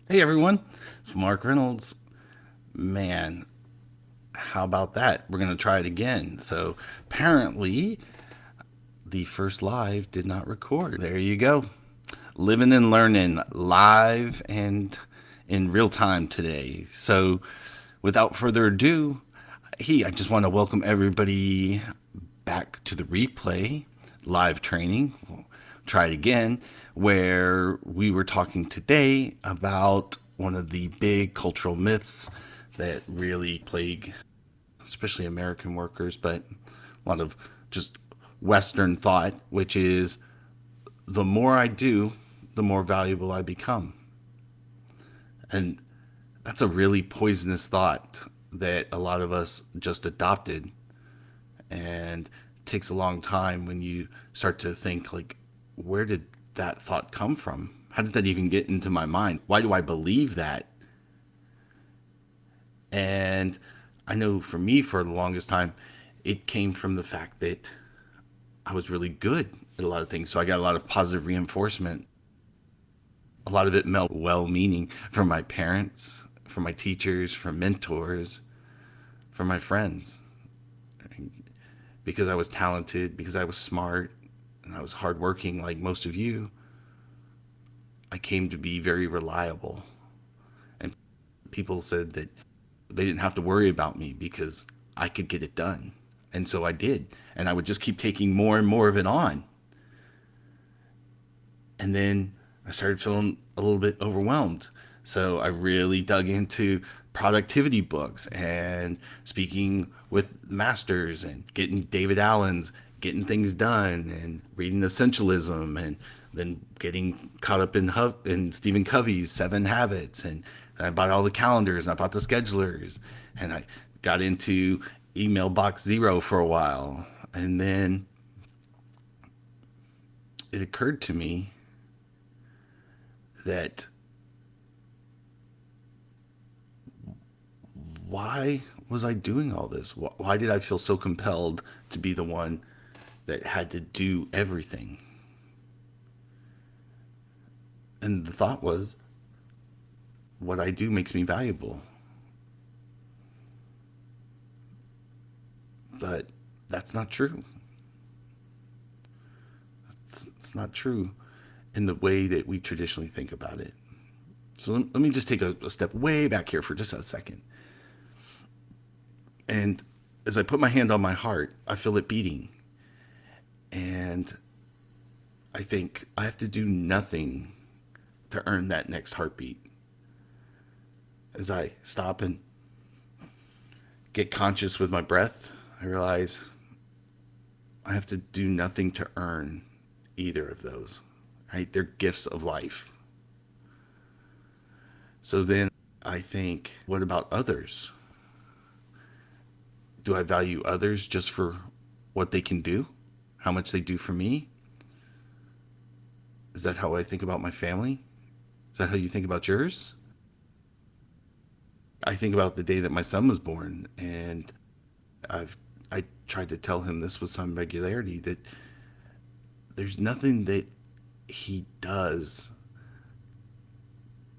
Hey everyone, it's Mark Reynolds. Man, how about that? We're going to try it again. So, apparently, the first live did not record. There you go. Living and learning live and in real time today. So, without further ado, I just want to welcome everybody back to the replay live training. We'll try it again, where we were talking today about one of the big cultural myths that really plague, especially American workers, but a lot of just Western thought, which is the more I do, the more valuable I become. And that's a really poisonous thought that a lot of us just adopted, and it takes a long time when you start to think like, where did that thought come from? How did that even get into my mind? Why do I believe that? And I know for me, for the longest time, it came from the fact that I was really good at a lot of things. So I got a lot of positive reinforcement. A lot of it well meaning from my parents, from my teachers, from mentors, from my friends. Because I was talented, because I was smart, and I was hardworking like most of you, I came to be very reliable. And people said that they didn't have to worry about me because I could get it done. And so I did. And I would just keep taking more and more of it on. And then I started feeling a little bit overwhelmed. So I really dug into productivity books and speaking with masters and getting David Allen's Getting Things Done and reading Essentialism, and then getting caught up in Stephen Covey's Seven Habits. And I bought all the calendars and I bought the schedulers, and I got into email box zero for a while. And then it occurred to me that why was I doing all this? Why did I feel so compelled to be the one that had to do everything? And the thought was, what I do makes me valuable. But that's not true. It's not true in the way that we traditionally think about it. So let me just take a step way back here for just a second. And as I put my hand on my heart, I feel it beating. And I think I have to do nothing to earn that next heartbeat. As I stop and get conscious with my breath, I realize I have to do nothing to earn either of those. Right? They're gifts of life. So then I think, what about others? Do I value others just for what they can do? How much they do for me? Is that how I think about my family? Is that how you think about yours? I think about the day that my son was born, and I've I tried to tell him this with some regularity, that there's nothing that he does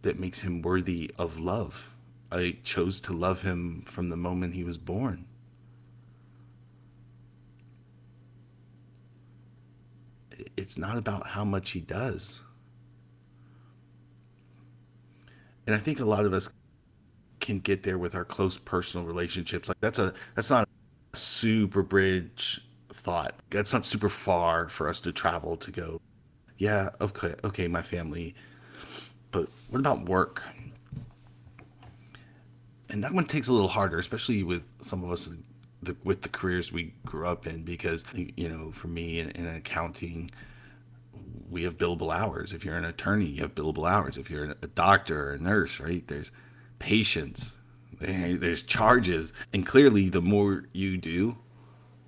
that makes him worthy of love. I chose to love him from the moment he was born. It's not about how much he does. And I think a lot of us can get there with our close personal relationships. Like that's not a super bridge thought. That's not super far for us to travel to go. Yeah, okay, my family. But what about work? And that one takes a little harder, especially with some of us with the careers we grew up in, because for me in accounting, we have billable hours. If you're an attorney, you have billable hours. If you're a doctor or a nurse, right? There's patients, there's charges, and clearly, the more you do,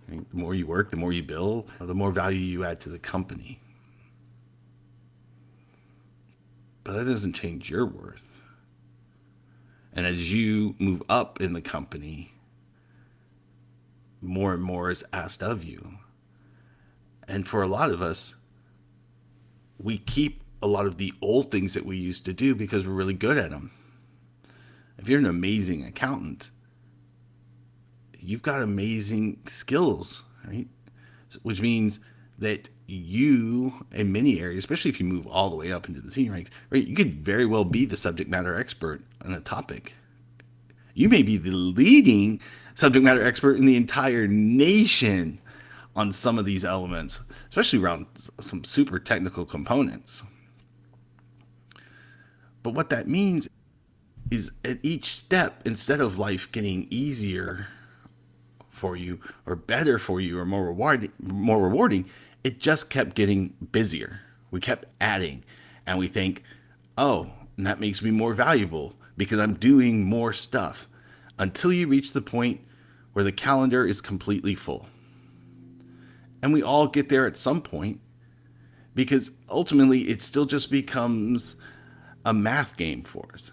right, the more you work, the more you bill, the more value you add to the company. But that doesn't change your worth. And as you move up in the company, more and more is asked of you. And for a lot of us, we keep a lot of the old things that we used to do because we're really good at them. If you're an amazing accountant, you've got amazing skills, right? Which means that you, in many areas, especially if you move all the way up into the senior ranks, right, you could very well be the subject matter expert on a topic. You may be the leading subject matter expert in the entire nation on some of these elements, especially around some super technical components. But what that means is at each step, instead of life getting easier for you or better for you or more rewarding, it just kept getting busier. We kept adding, and we think, oh, and that makes me more valuable because I'm doing more stuff, until you reach the point where the calendar is completely full. And we all get there at some point, because ultimately it still just becomes a math game for us.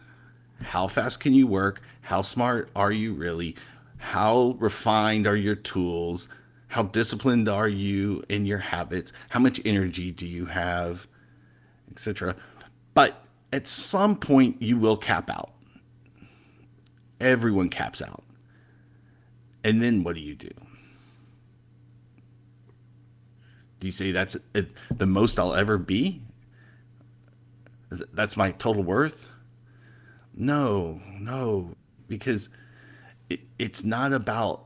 How fast can you work? How smart are you really? How refined are your tools? How disciplined are you in your habits? How much energy do you have, etc.? But at some point, you will cap out. Everyone caps out. And then what do you do? Do you say that's the most I'll ever be? That's my total worth? No, because it's not about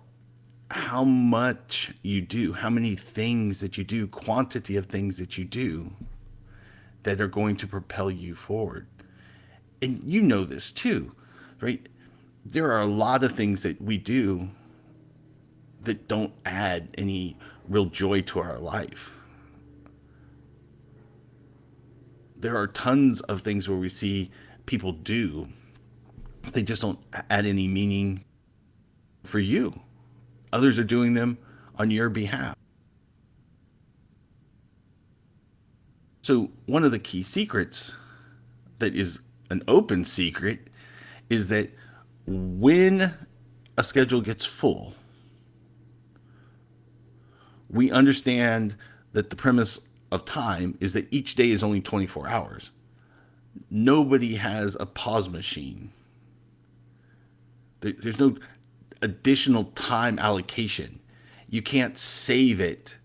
how much you do, how many things that you do, quantity of things that you do that are going to propel you forward. And you know this too, right? There are a lot of things that we do that don't add any real joy to our life. There are tons of things where we see people do, they just don't add any meaning for you. Others are doing them on your behalf. So, one of the key secrets that is an open secret is that when a schedule gets full, we understand that the premise of time is that each day is only 24 hours. Nobody has a pause machine. There's no additional time allocation. You can't save it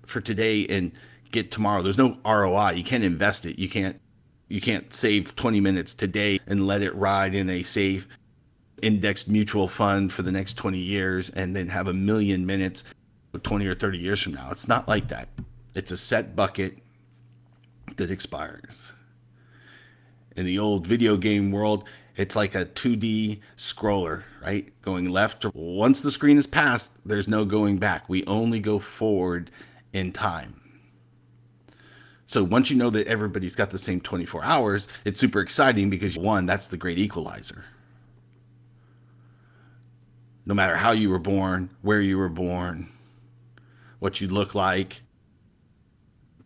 for today and get tomorrow. There's no ROI. You can't invest it. You can't save 20 minutes today and let it ride in a safe indexed mutual fund for the next 20 years and then have a million minutes 20 or 30 years from now. It's not like that. It's a set bucket that expires. In the old video game world, it's like a 2D scroller, right? Going left. Once the screen is passed, there's no going back. We only go forward in time. So once you know that everybody's got the same 24 hours, it's super exciting because, one, that's the great equalizer. No matter how you were born, where you were born, what you look like,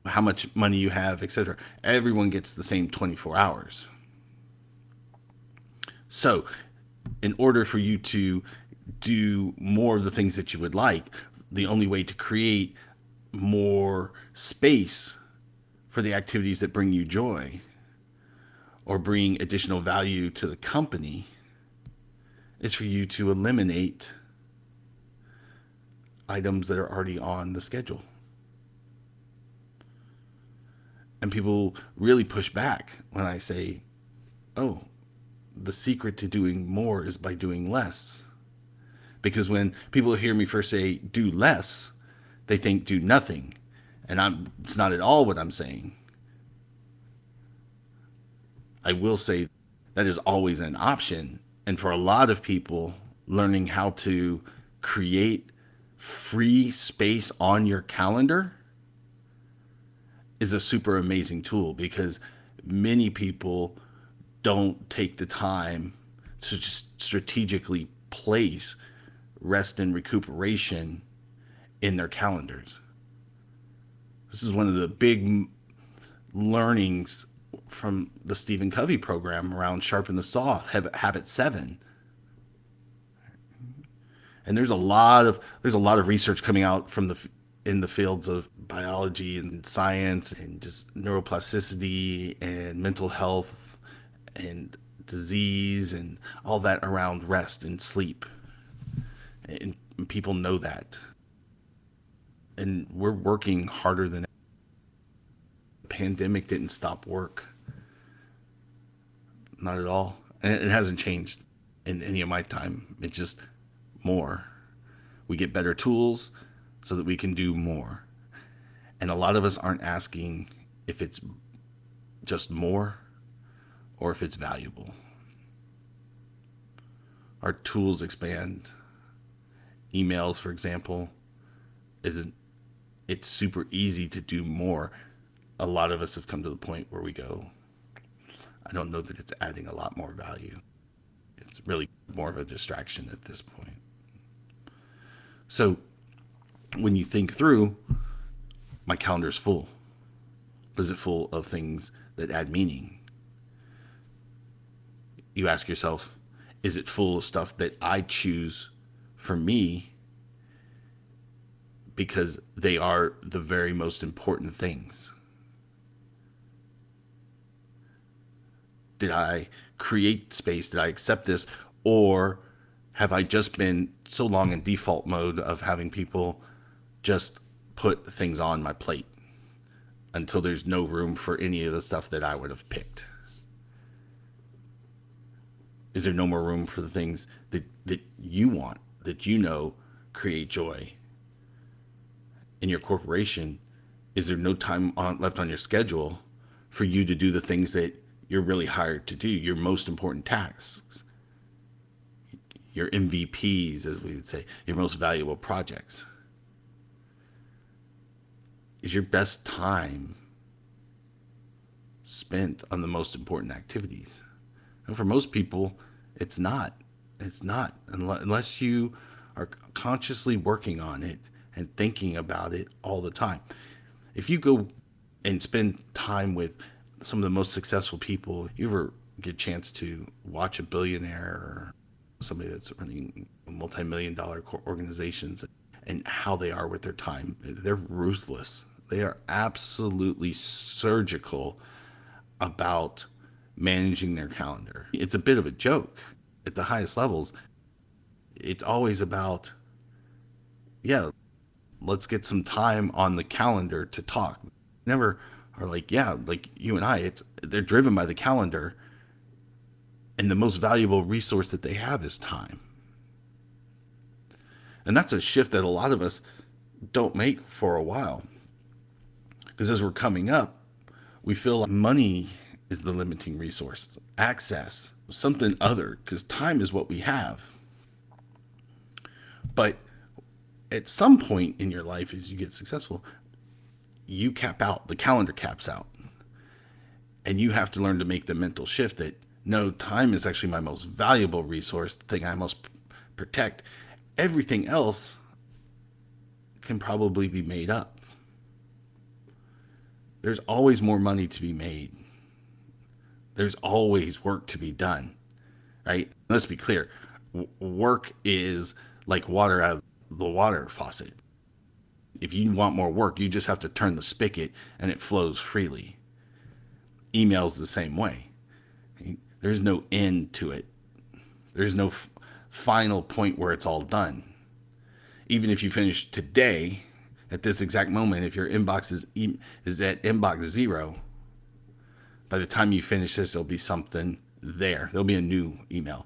how much money you have, etc., everyone gets the same 24 hours. So, in order for you to do more of the things that you would like, the only way to create more space for the activities that bring you joy or bring additional value to the company is for you to eliminate items that are already on the schedule. And people really push back when I say, oh, the secret to doing more is by doing less. Because when people hear me first say do less, they think do nothing. And it's not at all what I'm saying. I will say that is always an option. And for a lot of people, learning how to create free space on your calendar is a super amazing tool, because many people don't take the time to just strategically place rest and recuperation in their calendars. This is one of the big learnings from the Stephen Covey program around Sharpen the Saw, Habit 7. And there's a lot of research coming out from in the fields of biology and science and just neuroplasticity and mental health and disease and all that around rest and sleep. And people know that. And we're working harder than the pandemic didn't stop work. Not at all. And it hasn't changed in any of my time. It's just more. We get better tools so that we can do more. And a lot of us aren't asking if it's just more or if it's valuable. Our tools expand. Emails, for example, isn't it's super easy to do more. A lot of us have come to the point where we go, I don't know that it's adding a lot more value. It's really more of a distraction at this point. So when you think through, my calendar's full. Is it full of things that add meaning? You ask yourself, is it full of stuff that I choose for me because they are the very most important things? Did I create space? Did I accept this? Or have I just been so long in default mode of having people just put things on my plate until there's no room for any of the stuff that I would have picked? Is there no more room for the things that you want, that you know create joy? In your corporation, is there no time left on your schedule for you to do the things that you're really hired to do, your most important tasks, your MVPs, as we would say, your most valuable projects? Is your best time spent on the most important activities? And for most people, it's not. It's not unless you are consciously working on it and thinking about it all the time. If you go and spend time with some of the most successful people, you ever get a chance to watch a billionaire or somebody that's running multi-million dollar organizations and how they are with their time, they're ruthless. They are absolutely surgical about managing their calendar. It's a bit of a joke at the highest levels. It's always about, yeah, let's get some time on the calendar to talk. Never are like, yeah, like you and I, they're driven by the calendar, and the most valuable resource that they have is time. And that's a shift that a lot of us don't make for a while. Because as we're coming up, we feel like money is the limiting resource, access, something other, because time is what we have. But at some point in your life, as you get successful, you cap out, the calendar caps out. And you have to learn to make the mental shift that no, time is actually my most valuable resource, the thing I must protect. Everything else can probably be made up. There's always more money to be made. There's always work to be done, right? Let's be clear. Work is like water out of the water faucet. If you want more work, you just have to turn the spigot and it flows freely. Email's the same way. Right? There's no end to it. There's no final point where it's all done. Even if you finish today, at this exact moment, if your inbox is at inbox 0, by the time you finish this, there'll be something there. There'll be a new email.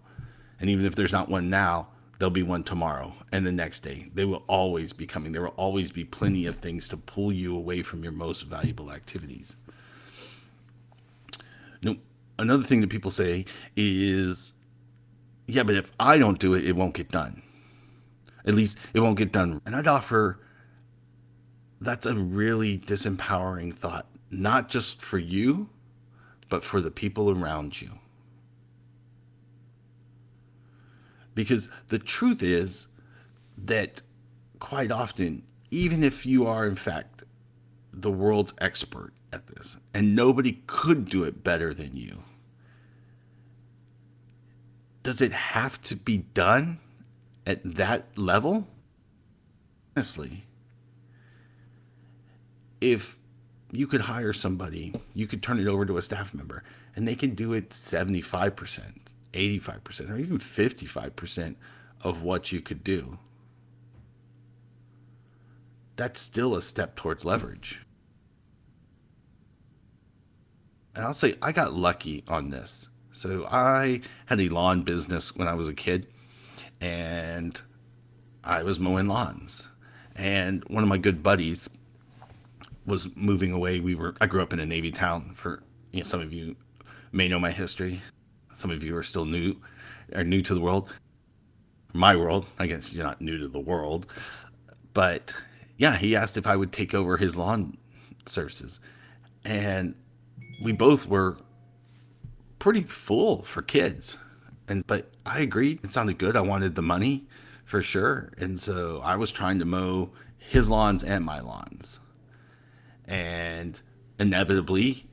And even if there's not one now, there'll be one tomorrow and the next day. They will always be coming. There will always be plenty of things to pull you away from your most valuable activities. Now, another thing that people say is, yeah, but if I don't do it, it won't get done. At least it won't get done. And I'd offer that's a really disempowering thought, not just for you, but for the people around you. Because the truth is that quite often, even if you are in fact the world's expert at this, and nobody could do it better than you, does it have to be done at that level? Honestly, if you could hire somebody, you could turn it over to a staff member and they can do it 75%, 85%, or even 55% of what you could do. That's still a step towards leverage. And I'll say I got lucky on this. So I had a lawn business when I was a kid, and I was mowing lawns. And one of my good buddies was moving away. I grew up in a Navy town. For some of you may know my history. Some of you are new to the world. My world. I guess you're not new to the world, but yeah, he asked if I would take over his lawn services, and we both were pretty full for kids. But I agreed. It sounded good. I wanted the money for sure. And so I was trying to mow his lawns and my lawns. And inevitably,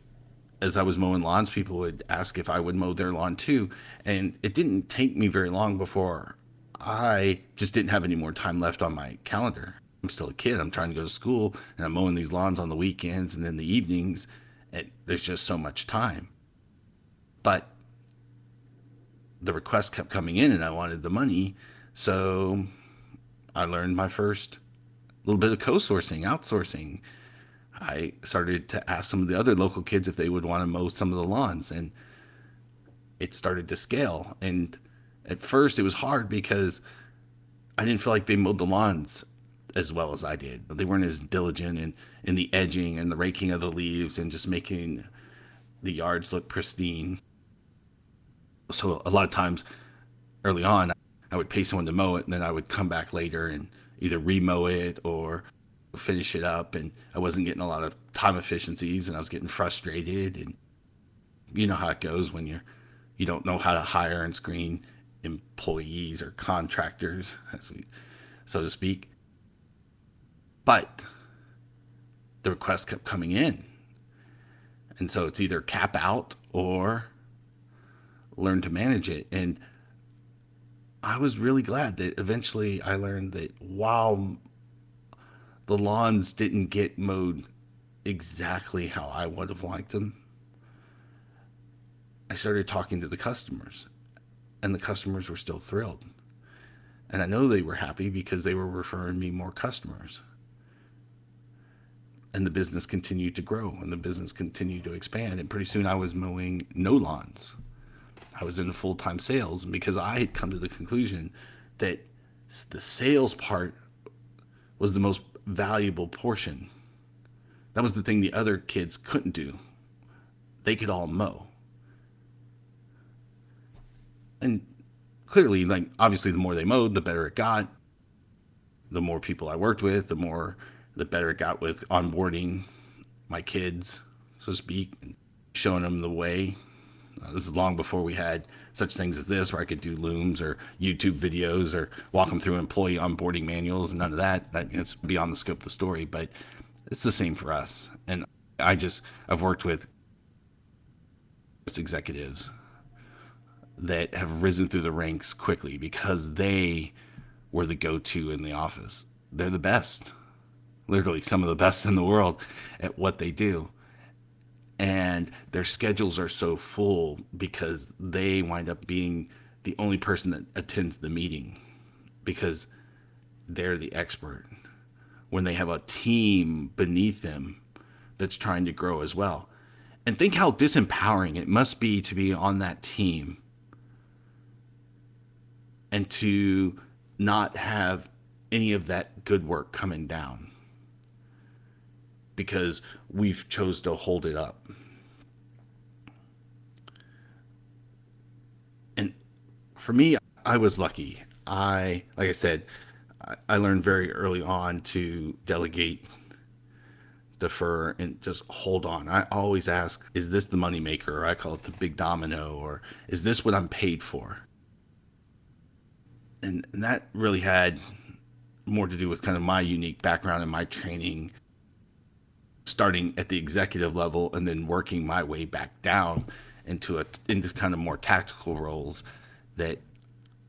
as I was mowing lawns, people would ask if I would mow their lawn too. And it didn't take me very long before I just didn't have any more time left on my calendar. I'm still a kid. I'm trying to go to school and I'm mowing these lawns on the weekends and in the evenings. And there's just so much time. But the requests kept coming in and I wanted the money. So I learned my first little bit of co-sourcing, outsourcing. I started to ask some of the other local kids if they would want to mow some of the lawns, and it started to scale. And at first it was hard because I didn't feel like they mowed the lawns as well as I did. They weren't as diligent in the edging and the raking of the leaves and just making the yards look pristine. So a lot of times early on, I would pay someone to mow it, and then I would come back later and either remow it or finish it up. And I wasn't getting a lot of time efficiencies, and I was getting frustrated. And you know how it goes when you don't know how to hire and screen employees or contractors, so to speak. But the requests kept coming in, and so it's either cap out or learn to manage it. And I was really glad that eventually I learned that while the lawns didn't get mowed exactly how I would have liked them, I started talking to the customers, and the customers were still thrilled. And I know they were happy because they were referring me more customers. And the business continued to grow and the business continued to expand. And pretty soon I was mowing no lawns. I was in full-time sales because I had come to the conclusion that the sales part was the most valuable portion. That was the thing the other kids couldn't do. They could all mow. And clearly, like, obviously the more they mowed, the better it got. The more people I worked with, the better it got with onboarding my kids, so to speak, and showing them the way. This is long before we had such things as this, where I could do Looms or YouTube videos or walk them through employee onboarding manuals and none of that. It's beyond the scope of the story, but it's the same for us. And I've worked with executives that have risen through the ranks quickly because they were the go-to in the office. They're the best, literally some of the best in the world at what they do. And their schedules are so full because they wind up being the only person that attends the meeting because they're the expert. When they have a team beneath them that's trying to grow as well. And think how disempowering it must be to be on that team and to not have any of that good work coming down because we've chose to hold it up. And for me, I was lucky. Like I said, I learned very early on to delegate, defer, and just hold on. I always ask, is this the money maker? Or I call it the big domino, or is this what I'm paid for? And that really had more to do with kind of my unique background and my training, starting at the executive level and then working my way back down into kind of more tactical roles that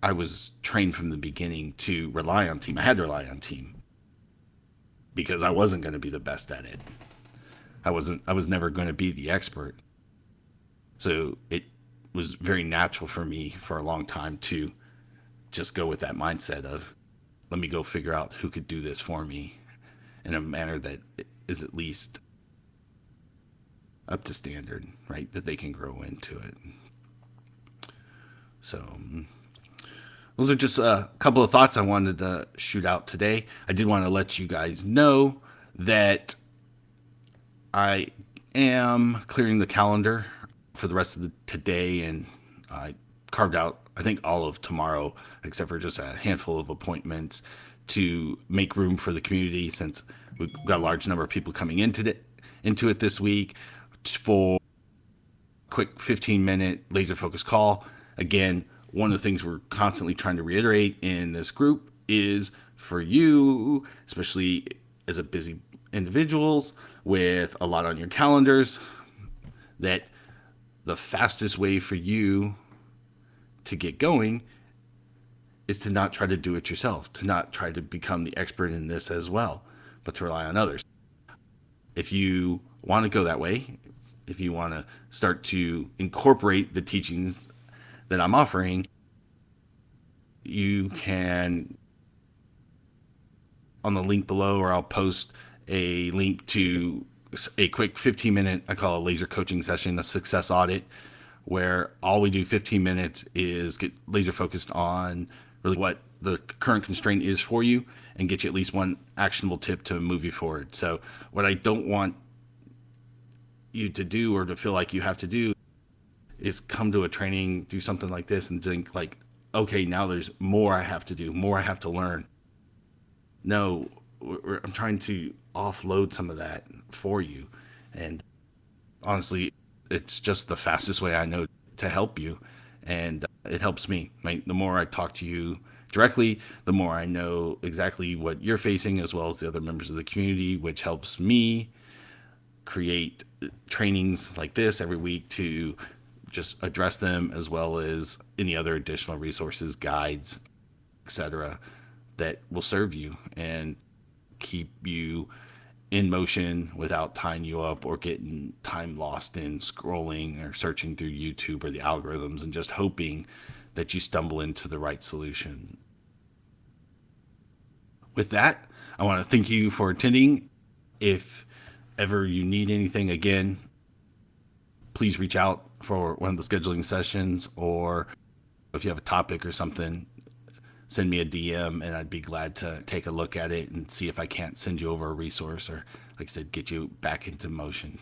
I was trained from the beginning to rely on team. I had to rely on team because I wasn't going to be the best at it. I was never going to be the expert. So it was very natural for me for a long time to just go with that mindset of, let me go figure out who could do this for me in a manner that is at least up to standard, right? That they can grow into it. So those are just a couple of thoughts I wanted to shoot out today. I did want to let you guys know that I am clearing the calendar for the rest of the today, and I carved out, I think, all of tomorrow, except for just a handful of appointments to make room for the community, since we've got a large number of people coming into it this week for a quick 15-minute laser focus call. Again, one of the things we're constantly trying to reiterate in this group is for you, especially as a busy individuals with a lot on your calendars, that the fastest way for you to get going is to not try to do it yourself, to not try to become the expert in this as well, but to rely on others. If you want to go that way, if you want to start to incorporate the teachings that I'm offering, you can, on the link below, or I'll post a link to a quick 15-minute, I call it a laser coaching session, a success audit, where all we do 15 minutes is get laser focused on really what the current constraint is for you and get you at least one actionable tip to move you forward. So what I don't want you to do, or to feel like you have to do, is come to a training, do something like this, and think like, okay, now there's more I have to do, more I have to learn. No, I'm trying to offload some of that for you. And honestly, it's just the fastest way I know to help you. And it helps me. Right? The more I talk to you directly, the more I know exactly what you're facing, as well as the other members of the community, which helps me create trainings like this every week to just address them, as well as any other additional resources, guides, etc., that will serve you and keep you in motion without tying you up or getting time lost in scrolling or searching through YouTube or the algorithms and just hoping that you stumble into the right solution. With that, I want to thank you for attending. If ever you need anything, again, please reach out for one of the scheduling sessions, or if you have a topic or something, send me a DM and I'd be glad to take a look at it and see if I can't send you over a resource, or, like I said, get you back into motion.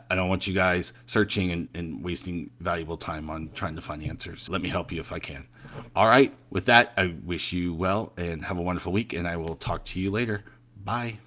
I don't want you guys searching and wasting valuable time on trying to find answers. Let me help you if I can. All right. With that, I wish you well and have a wonderful week, and I will talk to you later. Bye.